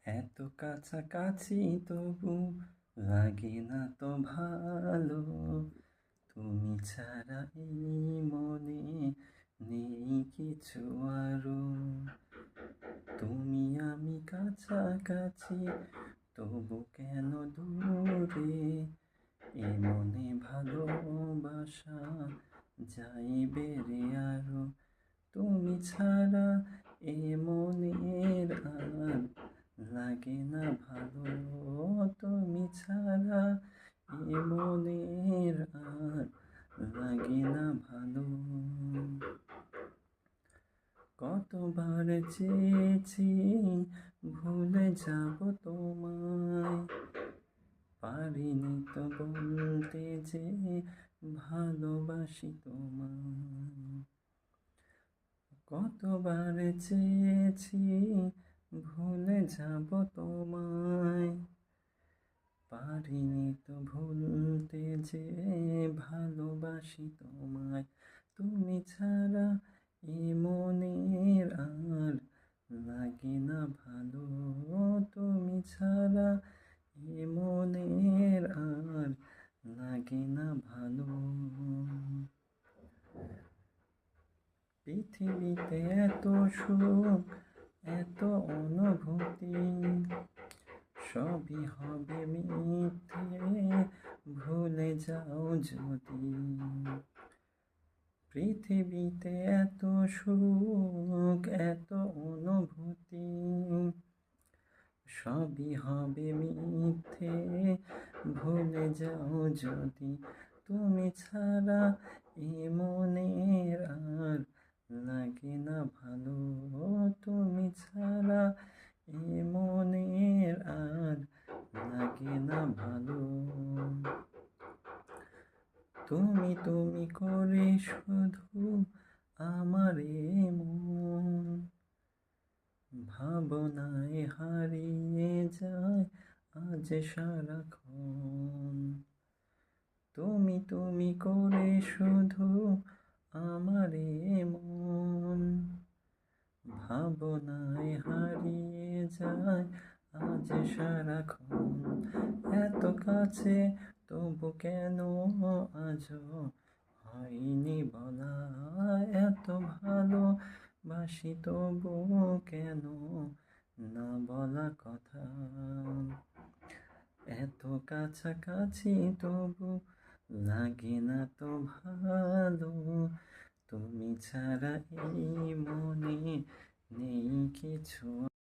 এত কাছাকাছি তবু লাগে না তো ভালো। তুমি ছাড়া এই মনে নেই কিছু আরো। তুমি আমি কাছাকাছি তবু কেন দূরে। এ মনে ভালোবাসা যাই বেড়ে আরো। তুমি ছাড়া এ মনের আর লাগে না ভালো। তুমি ছাড়া এ মনের আর লাগে না ভালো। কতবার চেয়েছি ভুলে যাব তোমায়, পারিনি তো বলতে যে ভালোবাসি তোমায়। কতবার চেয়েছি ভুলে যাব তোমায়, পারিনি তো ভুলতে যে ভালোবাসি তোমায়। তুমি ছাড়া এ মনের আর লাগে না ভালো। তুমি ছাড়া এ মনের আর লাগে না ভালো। পৃথিবীতে এত সুখ, এত অনুভূতি, সবই হবে মিথ্যে ভুলে যাও যদি। পৃথিবীতে এত সুখ, এত অনুভূতি, সবই হবে মিথ্যে ভুলে যাও যদি। তুমি ছাড়া এ মনের আর লাগে না ভালো। তুমি ছাড়া এ মনের আর লাগে না ভালো। তুমি তুমি করে শুধু আমার এ মন, ভাবনায় হারিয়ে যায় আজ সারাক্ষণ। তুমি তুমি করে শুধু আমার এ মন, ভাবনায় হারিয়ে যায় আজ সারাক্ষণ। এত কাছে তবু কেন আজও হয়নি বলা। এত ভালোবাসি তবু কেন না বলা কথা। এত কাছাকাছি তবু লাগে না তো ভালো। তুমি ছাড়া এই মনে নেই কিছু।